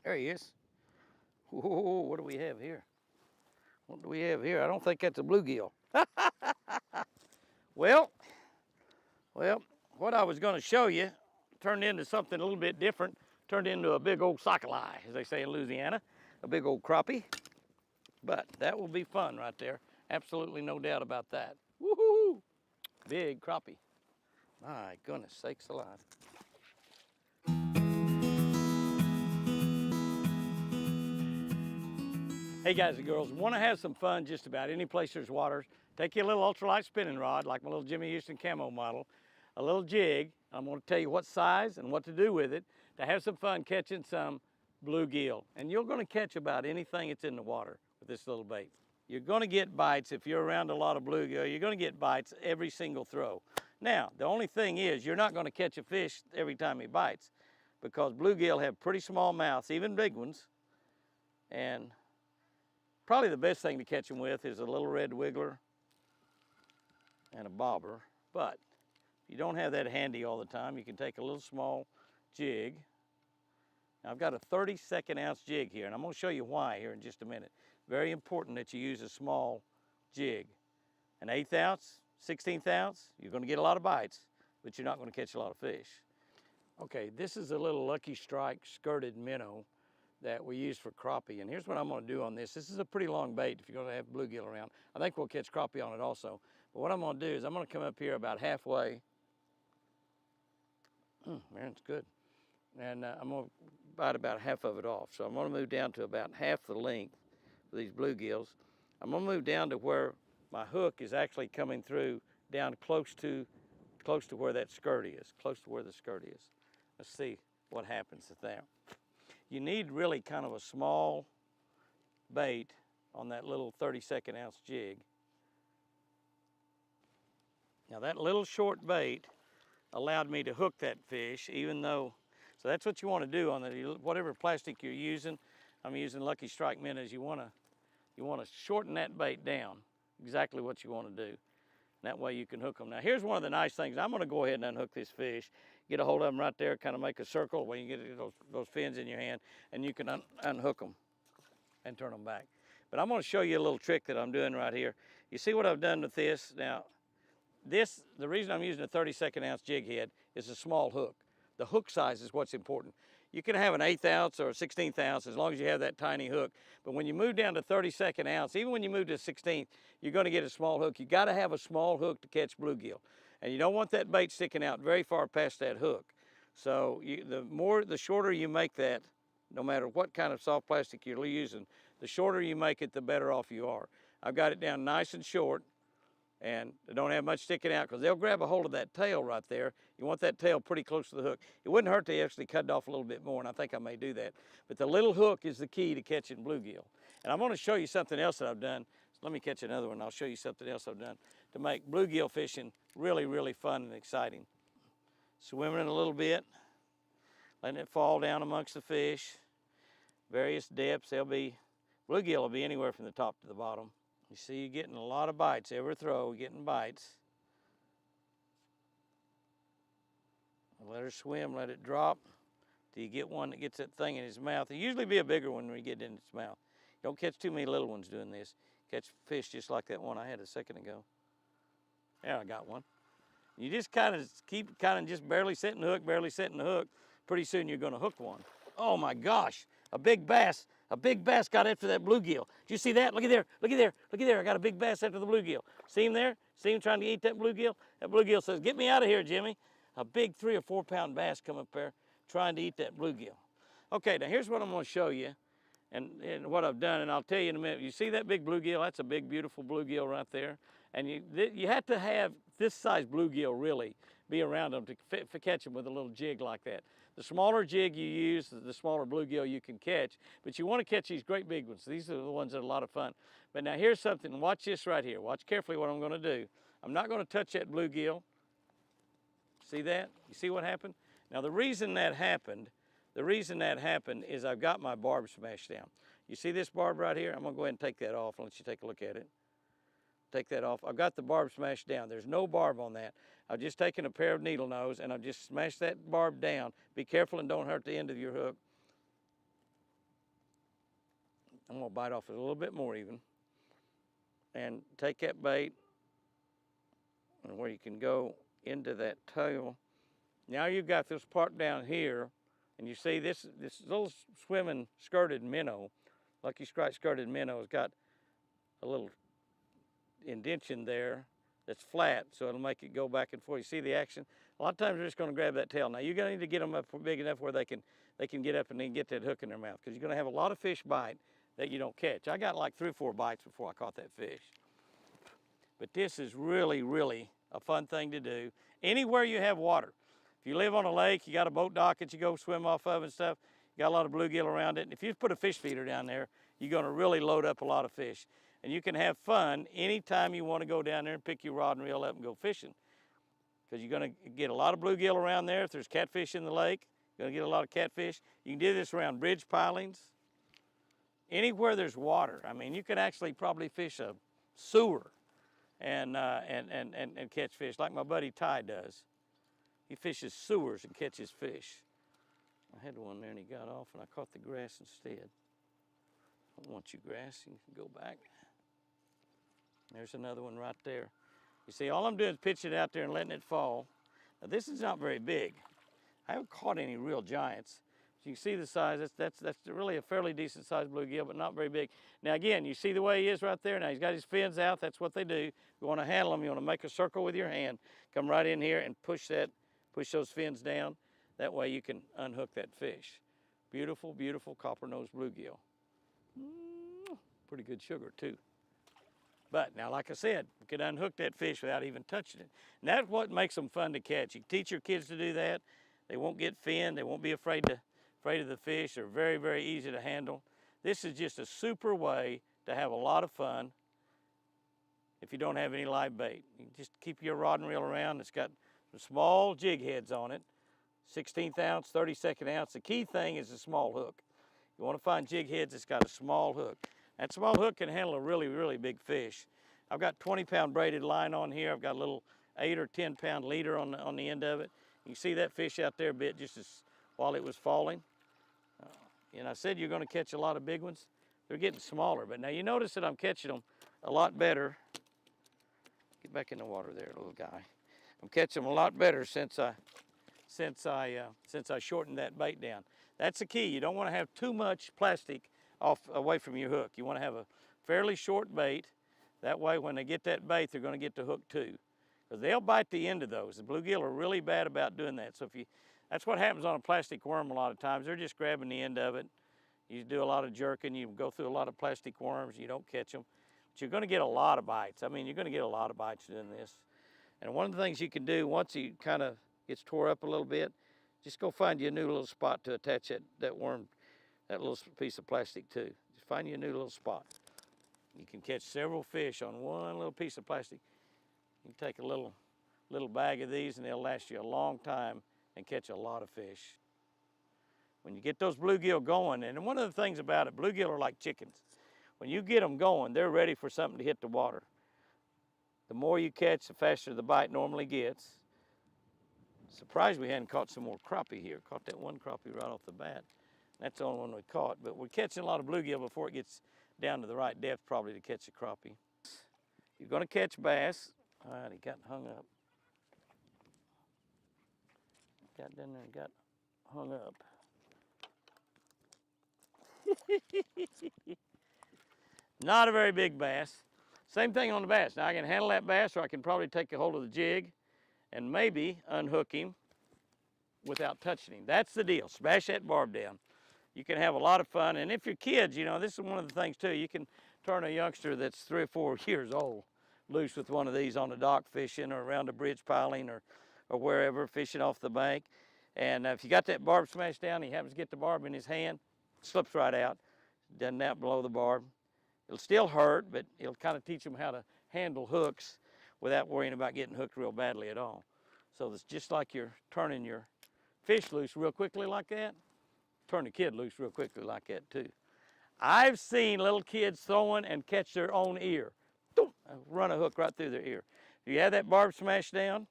There he is. Whoa, what do we have here? What do we have here? I don't think that's a bluegill. Well, what I was going to show you turned into something a little bit different. Turned into a big old sockeye, as they say in Louisiana, a big old crappie. But that will be fun right there. Absolutely no doubt about that. Woohoo! Big crappie. My goodness sakes alive. Hey guys and girls, want to have some fun just about any place there's water, take you a little ultralight spinning rod, like my little Jimmy Houston camo model, a little jig. I'm going to tell you what size and what to do with it to have some fun catching some bluegill. And you're going to catch about anything that's in the water with this little bait. You're going to get bites if you're around a lot of bluegill. You're going to get bites every single throw. Now, the only thing is you're not going to catch a fish every time he bites because bluegill have pretty small mouths, even big ones. And probably the best thing to catch them with is a little red wiggler and a bobber. But if you don't have that handy all the time, you can take a little small jig. Now I've got a 32nd ounce jig here, and I'm going to show you why here in just a minute. Very important that you use a small jig. An 1/8 ounce, 16th ounce, you're going to get a lot of bites, but you're not going to catch a lot of fish. Okay, this is a little Lucky Strike skirted minnow that we use for crappie. And here's what I'm going to do on this. This is a pretty long bait if you're going to have bluegill around. I think we'll catch crappie on it also. But what I'm going to do is I'm going to come up here about halfway. Man, it's good. And I'm going to bite about half of it off. So I'm going to move down to about half the length of these bluegills. I'm going to move down to where my hook is actually coming through down close to where that skirt is, close to where the skirt is. Let's see what happens at that. You need really kind of a small bait on that little 32nd ounce jig. Now that little short bait allowed me to hook that fish, even though, so that's what you want to do on whatever plastic you're using. I'm using Lucky Strike minnows. You want to shorten that bait down, exactly what you want to do. That way you can hook them. Now here's one of the nice things. I'm going to go ahead and unhook this fish, get a hold of them right there, kind of make a circle where you get those fins in your hand, and you can unhook them and turn them back. But I'm going to show you a little trick that I'm doing right here. You see what I've done with this? Now, the reason I'm using a 32nd ounce jig head is a small hook. The hook size is what's important. You can have an 1/8 ounce or a 16th ounce as long as you have that tiny hook. But when you move down to 32nd ounce, even when you move to 16th, you're going to get a small hook. You got to have a small hook to catch bluegill. And you don't want that bait sticking out very far past that hook. So the shorter you make that, no matter what kind of soft plastic you're using, the shorter you make it, the better off you are. I've got it down nice and short. And they don't have much sticking out because they'll grab a hold of that tail right there. You want that tail pretty close to the hook. It wouldn't hurt to actually cut it off a little bit more, and I think I may do that. But the little hook is the key to catching bluegill. And I'm going to show you something else that I've done. So let me catch another one. I'll show you something else I've done to make bluegill fishing really, really fun and exciting. Swimming it a little bit, letting it fall down amongst the fish, various depths. Bluegill will be anywhere from the top to the bottom. You see you're getting a lot of bites. Every throw, we're getting bites. Let her swim, let it drop till you get one that gets that thing in his mouth. It'll usually be a bigger one when you get it in its mouth. Don't catch too many little ones doing this. Catch fish just like that one I had a second ago. Yeah, I got one. You just kind of keep just barely setting the hook, barely setting the hook. Pretty soon you're going to hook one. Oh my gosh, a big bass. A big bass got after that bluegill. Did you see that? Look at there, look at there, look at there. I got a big bass after the bluegill. See him there? See him trying to eat that bluegill? That bluegill says, "Get me out of here, Jimmy." A big 3 or 4 pound bass come up there trying to eat that bluegill. Okay, now here's what I'm going to show you and what I've done, and I'll tell you in a minute. You see that big bluegill? That's a big, beautiful bluegill right there. And you have to have this size bluegill really be around them to catch them with a little jig like that. The smaller jig you use, the smaller bluegill you can catch, but you want to catch these great big ones. These are the ones that are a lot of fun. But now here's something, watch this right here. Watch carefully what I'm going to do. I'm not going to touch that bluegill. See that? You see what happened? Now the reason that happened is I've got my barb smashed down. You see this barb right here? I'm going to go ahead and take that off and let you take a look at it. Take that off. I've got the barb smashed down. There's no barb on that. I've just taken a pair of needle nose and I've just smashed that barb down. Be careful and don't hurt the end of your hook. I'm gonna bite off it a little bit more even. And take that bait and where you can go into that tail. Now you've got this part down here, and you see this little swimming skirted minnow, Lucky Strike skirted minnow, has got a little indentation there that's flat, so it'll make it go back and forth. You see the action? A lot of times they're just going to grab that tail. Now you're going to need to get them up big enough where they can get up and then get that hook in their mouth, because you're going to have a lot of fish bite that you don't catch. I got like 3 or 4 bites before I caught that fish. But this is really, really a fun thing to do anywhere you have water. If you live on a lake, you got a boat dock that you go swim off of and stuff, you got a lot of bluegill around it. And if you put a fish feeder down there, you're going to really load up a lot of fish. And you can have fun anytime you want to go down there and pick your rod and reel up and go fishing. Because you're going to get a lot of bluegill around there. If there's catfish in the lake, you're going to get a lot of catfish. You can do this around bridge pilings. Anywhere there's water. I mean, you could actually probably fish a sewer and catch fish like my buddy Ty does. He fishes sewers and catches fish. I had one there and he got off and I caught the grass instead. I don't want you grass, you can go back. There's another one right there. You see, all I'm doing is pitching it out there and letting it fall. Now this is not very big. I haven't caught any real giants. So you can see the size, that's really a fairly decent sized bluegill, but not very big. Now again, you see the way he is right there. Now he's got his fins out, that's what they do. You want to handle them, you want to make a circle with your hand, come right in here and push those fins down. That way you can unhook that fish. Beautiful, beautiful copper-nosed bluegill. Pretty good sugar too. But now, like I said, you can unhook that fish without even touching it. And that's what makes them fun to catch. You teach your kids to do that. They won't get finned. They won't be afraid of the fish. They're very, very easy to handle. This is just a super way to have a lot of fun if you don't have any live bait. You just keep your rod and reel around. It's got some small jig heads on it, 16th ounce, 32nd ounce. The key thing is a small hook. You want to find jig heads that's got a small hook. That small hook can handle a really, really big fish. I've got 20-pound braided line on here. I've got a little 8 or 10-pound leader on the end of it. You can see that fish out there a bit just as while it was falling. And I said you're going to catch a lot of big ones. They're getting smaller, but now you notice that I'm catching them a lot better. Get back in the water there, little guy. I'm catching them a lot better since I shortened that bait down. That's the key. You don't want to have too much plastic away from your hook. You want to have a fairly short bait. That way when they get that bait, they're going to get the hook too. Because they'll bite the end of those. The bluegill are really bad about doing that. So that's what happens on a plastic worm a lot of times. They're just grabbing the end of it. You do a lot of jerking. You go through a lot of plastic worms. You don't catch them. But you're going to get a lot of bites. I mean, you're going to get a lot of bites doing this. And one of the things you can do once he kind of gets tore up a little bit, just go find you a new little spot to attach that worm, that little piece of plastic to. Just find you a new little spot. You can catch several fish on one little piece of plastic. You can take a little bag of these and they'll last you a long time and catch a lot of fish. When you get those bluegill going, and one of the things about it, bluegill are like chickens. When you get them going, they're ready for something to hit the water. The more you catch, the faster the bite normally gets. Surprised we hadn't caught some more crappie here. Caught that one crappie right off the bat. That's the only one we caught, but we're catching a lot of bluegill before it gets down to the right depth probably to catch a crappie. You're gonna catch bass. All right, he got hung up. Got down there and got hung up. Not a very big bass. Same thing on the bass. Now I can handle that bass, or I can probably take a hold of the jig and maybe unhook him without touching him. That's the deal. Smash that barb down. You can have a lot of fun. And if you're kids, you know, this is one of the things too. You can turn a youngster that's 3 or 4 years old loose with one of these on the dock fishing or around a bridge piling or wherever, fishing off the bank. And if you got that barb smashed down, he happens to get the barb in his hand, slips right out, doesn't out below the barb. It'll still hurt, but it'll kind of teach them how to handle hooks without worrying about getting hooked real badly at all. So it's just like you're turning your fish loose real quickly like that, turn the kid loose real quickly like that too. I've seen little kids throwing and catch their own ear. Run a hook right through their ear. If you have that barb smashed down,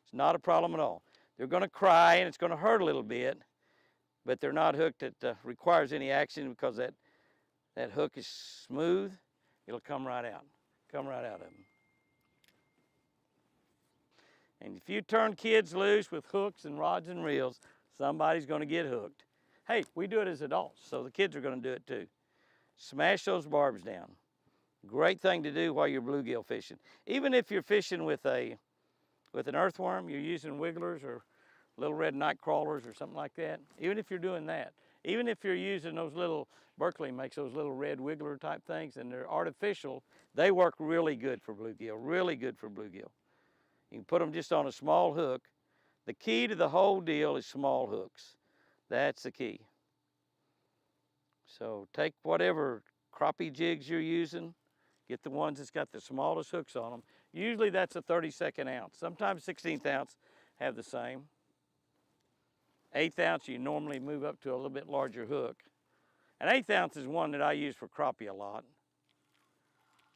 it's not a problem at all. They're gonna cry and it's gonna hurt a little bit, but they're not hooked that requires any action because that hook is smooth. It'll come right out. Come right out of them. And if you turn kids loose with hooks and rods and reels, somebody's going to get hooked. Hey, we do it as adults, so the kids are going to do it too. Smash those barbs down. Great thing to do while you're bluegill fishing. Even if you're fishing with an earthworm, you're using wigglers or little red night crawlers or something like that. Even if you're doing that, even if you're using those little, Berkley makes those little red wiggler type things and they're artificial, they work really good for bluegill, really good for bluegill. You can put them just on a small hook. The key to the whole deal is small hooks. That's the key. So take whatever crappie jigs you're using, get the ones that's got the smallest hooks on them. Usually that's a 32nd ounce. Sometimes 16th ounce have the same. 1/8 ounce you normally move up to a little bit larger hook. An 1/8 ounce is one that I use for crappie a lot.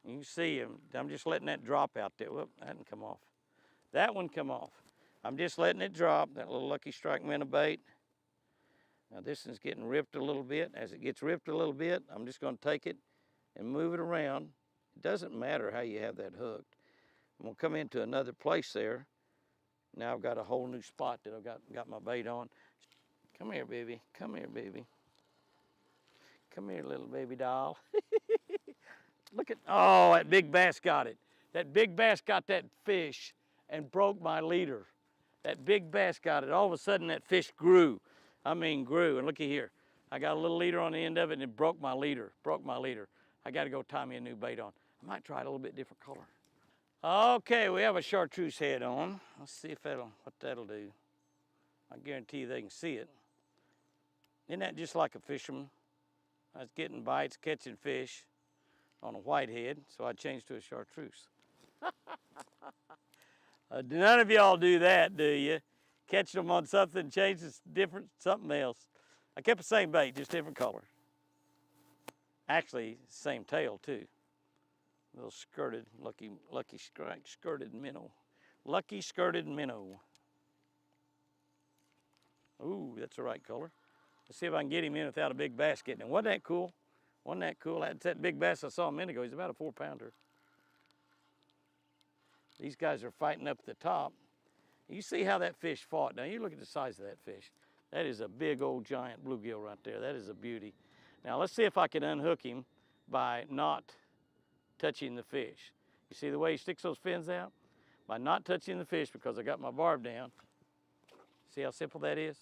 You can see I'm just letting that drop out there. Whoop, that didn't come off. That one come off. I'm just letting it drop, that little Lucky Strike minnow bait. Now this one's getting ripped a little bit. As it gets ripped a little bit, I'm just going to take it and move it around. It doesn't matter how you have that hooked. I'm going to come into another place there. Now I've got a whole new spot that I've got my bait on. Come here, baby. Come here, baby. Come here, little baby doll. Look at, oh, that big bass got it. That big bass got that fish and broke my leader. That big bass got it. All of a sudden that fish grew. I mean grew, and looky here. I got a little leader on the end of it and it broke my leader, I gotta go tie me a new bait on. I might try it a little bit different color. Okay, we have a chartreuse head on. Let's see if what that'll do. I guarantee you they can see it. Isn't that just like a fisherman? I was getting bites, catching fish on a whitehead, so I changed to a chartreuse. None of y'all do that, do you? Catch them on something, change it different, something else. I kept the same bait, just different color. Actually, same tail too. Little skirted, lucky strike, skirted minnow. Lucky skirted minnow. Ooh, that's the right color. Let's see if I can get him in without a big bass getting him. Wasn't that cool? Wasn't that cool? That's that big bass I saw a minute ago. He's about a 4-pounder. These guys are fighting up the top. You see how that fish fought. Now you look at the size of that fish. That is a big old giant bluegill right there. That is a beauty. Now let's see if I can unhook him by not touching the fish. You see the way he sticks those fins out? By not touching the fish because I got my barb down. See how simple that is?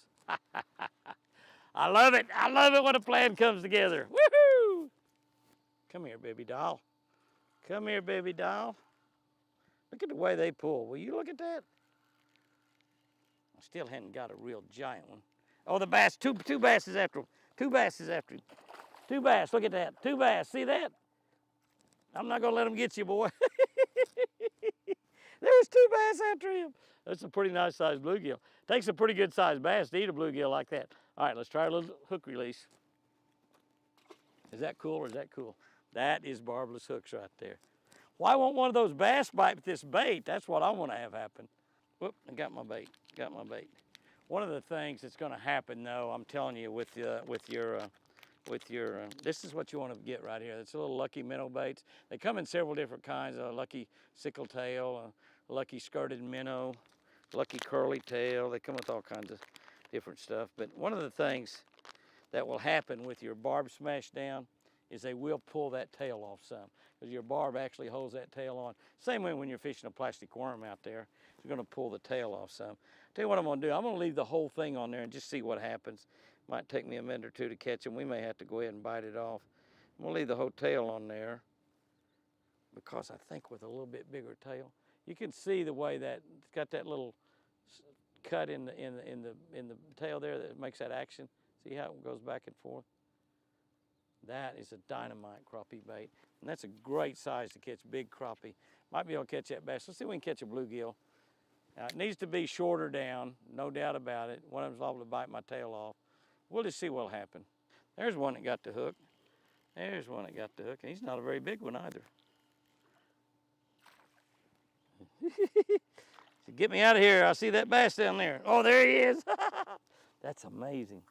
I love it. I love it when a plan comes together. Woohoo! Come here, baby doll. Come here, baby doll. Look at the way they pull. Will you look at that? I still hadn't got a real giant one. Oh, the bass, two basses after him. 2 basses after him. 2 bass, look at that. 2 bass, see that? I'm not gonna let them get you, boy. There was 2 bass after him. That's a pretty nice sized bluegill. Takes a pretty good sized bass to eat a bluegill like that. All right, let's try a little hook release. Is that cool or is that cool? That is barbless hooks right there. Why won't one of those bass bite this bait? That's what I want to have happen. Whoop, I got my bait, One of the things that's gonna happen though, I'm telling you with your, this is what you want to get right here. It's a little lucky minnow baits. They come in several different kinds, lucky sickle tail, lucky skirted minnow, lucky curly tail. They come with all kinds of different stuff. But one of the things that will happen with your barb smashed down is they will pull that tail off some, because your barb actually holds that tail on. Same way when you're fishing a plastic worm out there, you're gonna pull the tail off some. Tell you what I'm gonna do, I'm gonna leave the whole thing on there and just see what happens. Might take me a minute or two to catch them. We may have to go ahead and bite it off. I'm gonna leave the whole tail on there because I think with a little bit bigger tail, you can see the way that it's got that little cut in the tail there that makes that action. See how it goes back and forth? That is a dynamite crappie bait, and that's a great size to catch big crappie. Might be able to catch that bass. Let's see if we can catch a bluegill. Now, it needs to be shorter down, no doubt about it. One of them's liable to bite my tail off. We'll just see what'll happen. There's one that got the hook. There's one that got the hook, and he's not a very big one either. Get me out of here. I see that bass down there. Oh, there he is. That's amazing.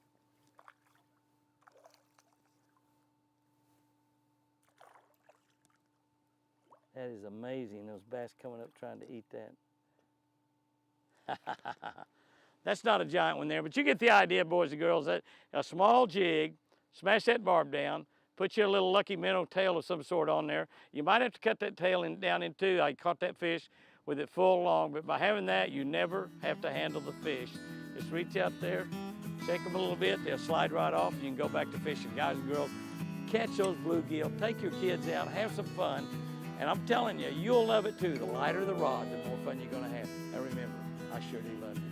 That is amazing, those bass coming up trying to eat that. That's not a giant one there, but you get the idea, boys and girls. That a small jig, smash that barb down, put you a little lucky minnow tail of some sort on there. You might have to cut that tail down in two. I caught that fish with it full long, but by having that, you never have to handle the fish. Just reach out there, shake them a little bit, they'll slide right off, and you can go back to fishing. Guys and girls, catch those bluegill, take your kids out, have some fun, and I'm telling you, you'll love it too. The lighter the rod, the more fun you're gonna have. Now remember, I sure do love you.